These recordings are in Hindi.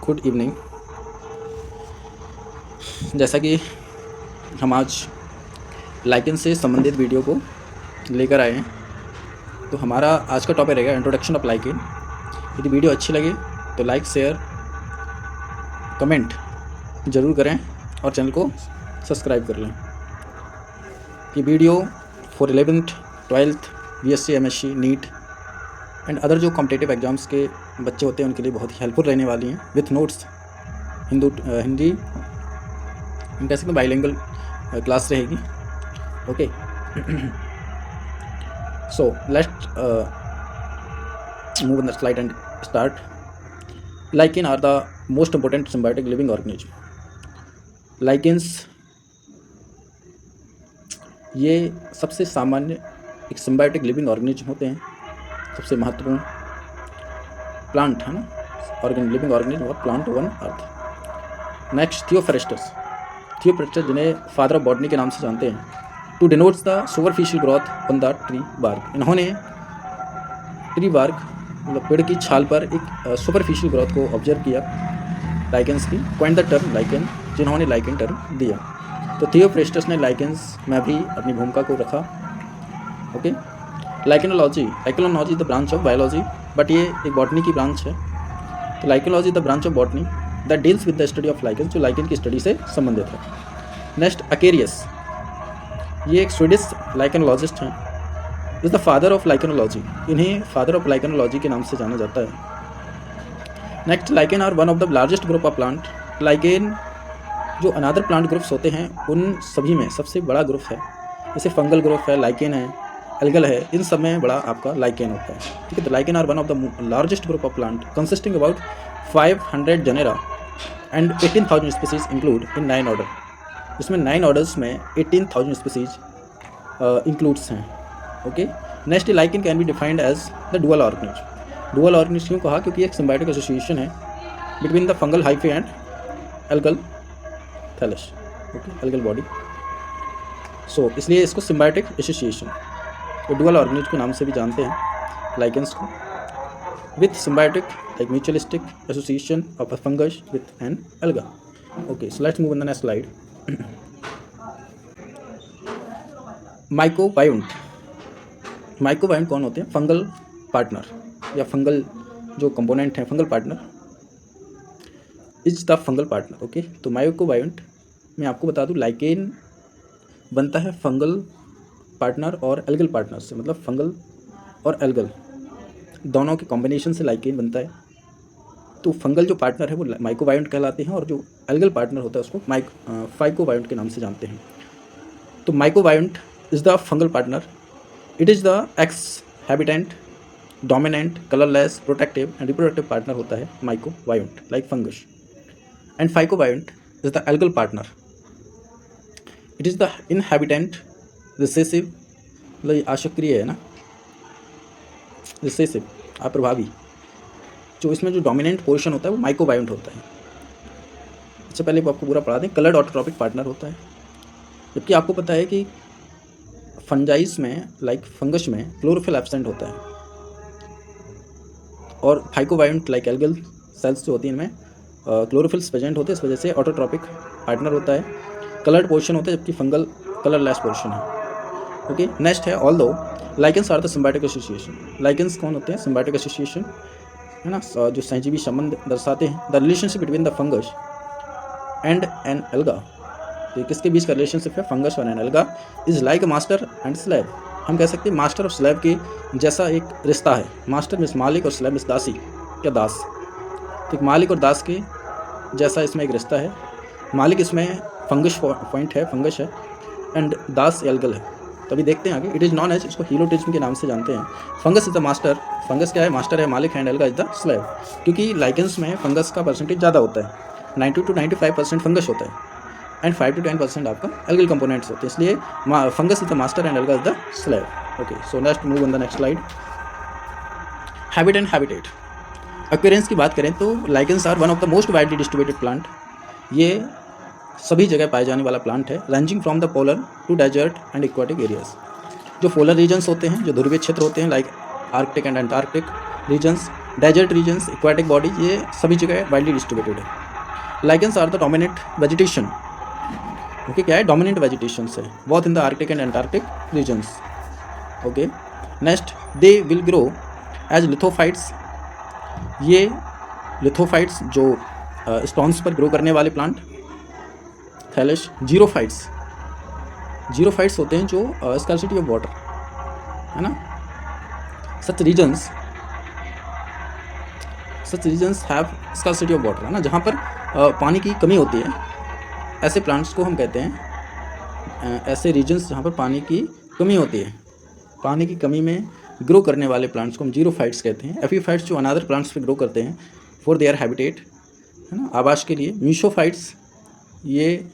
Good evening. जैसा कि हम आज लाइकेन से संबंधित वीडियो को लेकर आए हैं, तो हमारा आज का टॉपिक रहेगा इंट्रोडक्शन ऑफ लाइकेन। यदि वीडियो अच्छी लगे तो लाइक, शेयर, कमेंट ज़रूर करें और चैनल को सब्सक्राइब कर लें। ये video for 11th, 12th, BSc, MSc, neat and other जो कॉम्पिटिटिव एग्जाम्स के बच्चे होते हैं उनके लिए बहुत ही हेल्पफुल रहने वाली हैं। विथ नोट्स, हिंदी हम कह सकते हैं बाइलिंगुअल क्लास रहेगी। Okay, so let's move on the slide and start. Lichen are the most important symbiotic living organism. Lichens ये सबसे सामान्य एक सिम्बायोटिक लिविंग ऑर्गेनिज्म होते हैं, सबसे महत्वपूर्ण प्लांट है ना, लिविंग ऑर्गेनिज्म और plant on earth. Next Theophrastus, जिन्हें फादर ऑफ बॉटनी के नाम से जानते हैं, to denotes the superficial growth on the tree bark. इन्होंने ट्री बार्क मतलब पेड़ की छाल पर एक सुपरफिशियल ग्रोथ को ऑब्जर्व किया लाइकेंस की। पॉइंट द टर्म लाइकेन, जिन्होंने लाइकेन टर्म दिया। तो थियोफ्रेस्टस ने लाइकेंस में भी अपनी भूमिका को रखा। Okay, lichenology is the branch of biology, but ये एक बॉटनी की ब्रांच है। तो lichenology the branch of botany that deals with the study of lichen, जो लाइकेन की स्टडी से संबंधित है। नेक्स्ट अकेरियस, ये एक स्वीडिश लाइकेनोलॉजिस्ट हैं, is the father of lichenology. इन्हें फादर ऑफ लाइकेनोलॉजी के नाम से जाना जाता है। Next, lichen are one of the largest group of plant. Lichen जो अनादर प्लांट ग्रुप्स होते हैं उन सभी में सबसे बड़ा ग्रुप है। जैसे फंगल ग्रुप है, लाइकेन है, एल्गल है, इन सब में बड़ा आपका लाइकेन होता है। ठीक है, तो lichen are one of the largest group of plant consisting about 500 genera and 18,000 species include in 9 order. इसमें 9 ऑर्डर्स में 18,000 स्पीसीज इंक्लूड्स हैं। Okay, next, lichen can be defined as the dual organism. Dual organism क्यों कहा? क्योंकि एक सिम्बायोटिक एसोसिएशन है between the fungal hyphae and algal thallus. Okay, algal body, so इसलिए इसको सिम्बायोटिक एसोसिएशन, तो डुअल ऑर्गेनिज्म के नाम से भी जानते हैं लाइकेंस को। With symbiotic like mutualistic association of a fungus with an alga. Okay, so let's move on the next slide. Mycobiont कौन होते हैं? फंगल पार्टनर या फंगल जो कंपोनेंट हैं, fungal partner is the fungal partner. Okay, तो माइकोबायोंट मैं आपको बता दूं, लाइकेन बनता है फंगल पार्टनर और एल्गल पार्टनर से, मतलब फंगल और एल्गल दोनों के कॉम्बिनेशन से लाइकेन बनता है। तो फंगल जो पार्टनर है वो माइकोबायोंट कहलाते हैं और जो एल्गल पार्टनर होता है उसको फाइकोबायोंट के नाम से जानते हैं। तो mycobiont is the fungal partner. It is the x habitant, dominant, colourless, protective and reproductive partner होता है mycobiont like fungus. And phycobiont is the algal partner. It is the inhabitant, recessive, मतलब आशक्रिय है ना, रिसेसिव अप्रभावी। जो इसमें जो डोमिनेंट पोर्शन होता है वो माइकोबायोंट होता है। इससे पहले आपको पूरा पढ़ा दें, कलर्ड ऑटोट्रॉपिक पार्टनर होता है। जबकि आपको पता है कि फंजाइस में लाइक फंगस में क्लोरोफिल एब्सेंट होता है और फाइकोबायोंट लाइक एल्गल सेल्स जो होती हैं इनमें क्लोरोफिल्स प्रेजेंट होते हैं, इस वजह से ऑटोट्रॉपिक पार्टनर होता है। कलर्ड पोर्शन होता है जबकि फंगल कलरलेस पोर्शन है। ओके, नेक्स्ट है although lichens are the symbiotic association. Lichens कौन होते हैं? सिम्बायोटिक एसोसिएशन है ना, जो सहजीवी संबंध दर्शाते हैं। The relationship between the fungus and an alga, तो किसके बीच का रिलेशनशिप है? फंगस और an alga. Is like master and slave. हम कह सकते हैं मास्टर और स्लेव के जैसा एक रिश्ता है। मास्टर मिस मालिक और स्लेव मिस दासी या दास। तो एक मालिक और दास के जैसा इसमें एक रिश्ता है। मालिक इसमें फंगस पॉइंट है, फंगस है, एंड दास एल्गल है। तभी देखते हैं आगे। इट इज़ नॉन एज, इसको हीलोटिज्म के नाम से जानते हैं। Fungus is the master, fungus क्या है? मास्टर है, मालिक है, and alga is the slave. क्योंकि लाइकेंस में फंगस का परसेंटेज ज़्यादा होता है, 90 to 95% फंगस होता है एंड 5 to 10% आपका एल्गल कंपोनेंट्स होते हैं। इसलिए fungus is the master and alga is the slave. Okay, so next move on the next slide. Habit and habitat, appearance की बात करें तो lichens are one of the most widely distributed plant. ये सभी जगह पाए जाने वाला प्लांट है, ranging from the polar to desert and aquatic areas. जो पोलर रीजन्स होते हैं, जो ध्रुवीय क्षेत्र होते हैं like Arctic and Antarctic regions, desert regions, aquatic bodies, ये सभी जगह वाइडली डिस्ट्रीब्यूटेड है। Lichens are the dominant vegetation, okay, क्या है, डोमिनेंट वेजिटेशन है both in the Arctic and Antarctic regions, okay. Next, they will grow as lithophytes, ये लिथोफाइट्स जो स्टोन्स पर ग्रो करने वाले प्लांट। थैलेश, जीरोफाइट्स, जीरोफाइट्स होते हैं जो स्कार्सिटी ऑफ वाटर, है ना। Such regions have scarcity of water, है ना, जहाँ पर पानी की कमी होती है, ऐसे प्लांट्स को हम कहते हैं, ऐसे रीजन्स जहाँ पर पानी की कमी होती है, पानी की कमी में ग्रो करने वाले प्लांट्स को हम जीरोफाइट्स कहते हैं। एपीफाइट्स जो अनादर प्लांट्स पे ग्रो करते हैं फॉर देयर हैबिटेट, है ना, आवास के लिए। मीशोफाइट्स, ये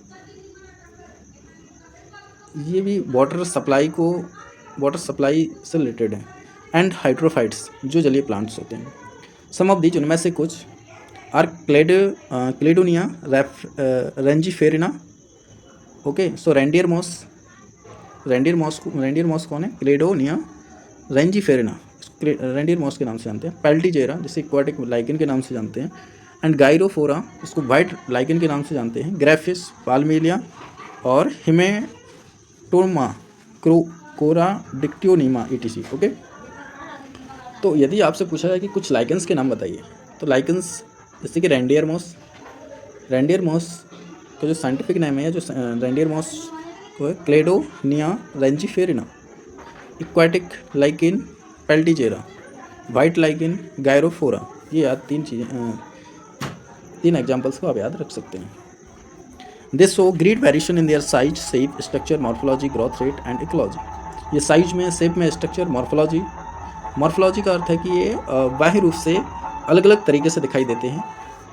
भी वाटर सप्लाई से रिलेटेड है। एंड हाइड्रोफाइट्स जो जलीय प्लांट्स होते हैं। सम ऑफ दीज, उनमें से कुछ, are Cladonia rangiferina, okay. So reindeer moss कौन है, क्लेडोनिया रेंजीफेरिना, रेंडियर मॉस के नाम से जानते हैं। पेल्टीजेरा, जिसे एक्वाटिक लाइकेन के नाम से जानते हैं। एंड गायरोफोरा, इसको वाइट लाइकेन के नाम से जानते हैं। ग्रेफिस, पाल्मेलिया और हिमेटोमा, कोरा डिक्टियोनीमा, ETC, ओके। तो यदि आपसे पूछा जाए कि कुछ लाइकेंस के नाम बताइए, तो लाइकेंस जैसे कि रेंडियर मॉस का जो साइंटिफिक नेम है, जो रेंडियर मॉस को है क्लेडोनिया रेंजीफेरिना। एक्वाटिक लाइकेन पेल्टीजेरा, वाइट लाइकेन गायरोफोरा, ये तीन एग्जाम्पल्स को आप याद रख सकते हैं। दे show great variation in their size, shape, structure, morphology, growth rate and ecology. ये साइज में, शेप में, स्ट्रक्चर, मॉर्फोलॉजी का अर्थ है कि ये बाह्य रूप से अलग अलग तरीके से दिखाई देते हैं,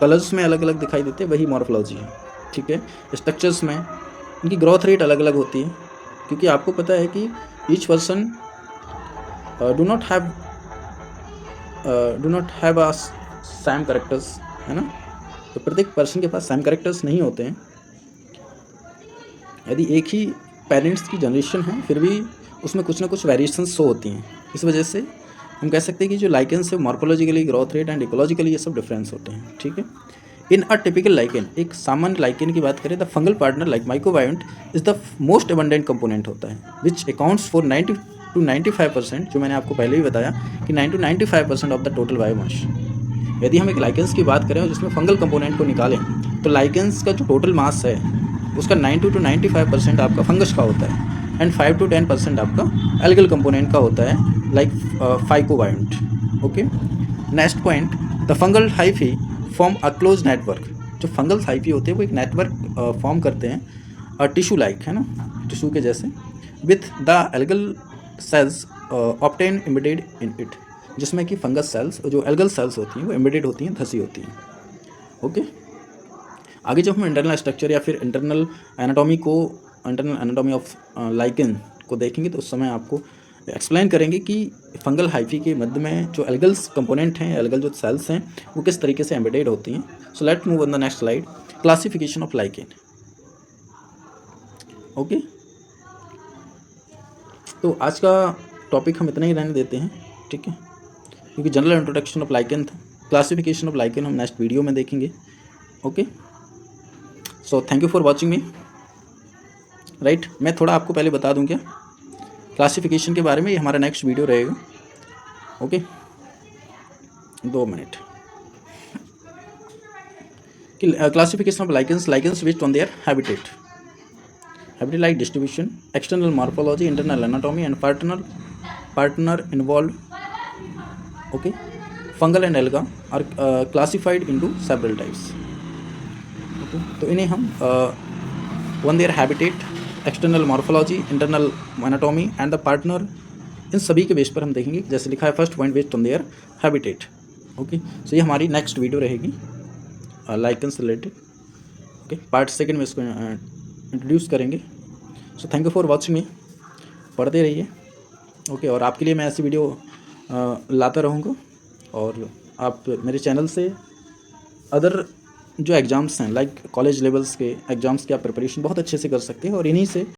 कलर्स में अलग अलग दिखाई देते हैं, वही मॉर्फोलॉजी है, ठीक है। स्ट्रक्चर्स में इनकी ग्रोथ रेट अलग अलग होती है, क्योंकि आपको पता है कि each person do not have a same characters, है ना। तो प्रत्येक पर्सन के पास सेम कैरेक्टर्स नहीं होते हैं। यदि एक ही पेरेंट्स की जनरेशन है, फिर भी उसमें कुछ ना कुछ वेरिएशन शो होती हैं। इस वजह से हम कह सकते हैं कि जो लाइकेंस है, morphologically, growth rate and ecologically, ये सब डिफरेंस होते हैं, ठीक है। इन अ टिपिकल लाइकेन, एक सामान्य लाइकेन की बात करें, the fungal partner like mycobiont is the most abundant component होता है, विच अकाउंट्स फॉर 90 to 95%, जो मैंने आपको पहले ही बताया कि 90 to 95% of the total biomass. यदि हम एक लाइकेंस की बात करें और जिसमें फंगल कंपोनेंट को निकालें, तो लाइकेंस का जो टोटल मास है उसका 90 to 95% आपका फंगस का होता है, एंड 5 to 10% आपका एल्गल कंपोनेंट का होता है, like phycobiont, okay. Next point, the fungal hyphae form a close network. जो फंगल हाइफी होते हैं वो एक नेटवर्क फॉर्म करते हैं, टिश्यू लाइक, है ना, टिश्यू के जैसे, with the algal cells obtain embedded in it, जिसमें कि फंगस सेल्स, जो एल्गल सेल्स होती हैं, वो एम्बेडेड होती हैं, धसी होती हैं, ओके। आगे जब हम इंटरनल स्ट्रक्चर या फिर इंटरनल एनाटॉमी ऑफ लाइकेन को देखेंगे, तो उस समय आपको एक्सप्लेन करेंगे कि फंगल हाइफी के मध्य में जो एल्गल कंपोनेंट हैं, एल्गल जो सेल्स हैं, वो किस तरीके से एम्बेडेड होती हैं। So let move on the next slide, classification of lichen, okay. तो आज का टॉपिक हम इतना ही रहने देते हैं, ठीक है, क्योंकि जनरल इंट्रोडक्शन ऑफ लाइकेन था। क्लासिफिकेशन ऑफ लाइकेन हम नेक्स्ट वीडियो में देखेंगे, okay. So thank you for watching me, right. मैं थोड़ा आपको पहले बता दूं क्या क्लासिफिकेशन के बारे में, ये हमारा नेक्स्ट वीडियो रहेगा, ओके। 2 मिनट कि classification of lichens based on their habitat like distribution, external morphology, internal anatomy and partner involve, okay. Fungal and alga are classified into several types, okay. तो इन्हें हम on their habitat, external morphology, internal anatomy and the partner, इन सभी के बेस पर हम देखेंगे। जैसे लिखा है first point based on their habitat, okay. So ये हमारी नेक्स्ट वीडियो रहेगी lichens related, okay. Part second में इसको इंट्रोड्यूस करेंगे। So thank you for watching मी, पढ़ते रहिए, ओके। और आपके लिए मैं ऐसी वीडियो लाता रहूँगा, और आप मेरे चैनल से अदर जो एग्ज़ाम्स हैं, लाइक कॉलेज लेवल्स के एग्ज़ाम्स की आप प्रिपरेशन बहुत अच्छे से कर सकते हैं, और इन्हीं से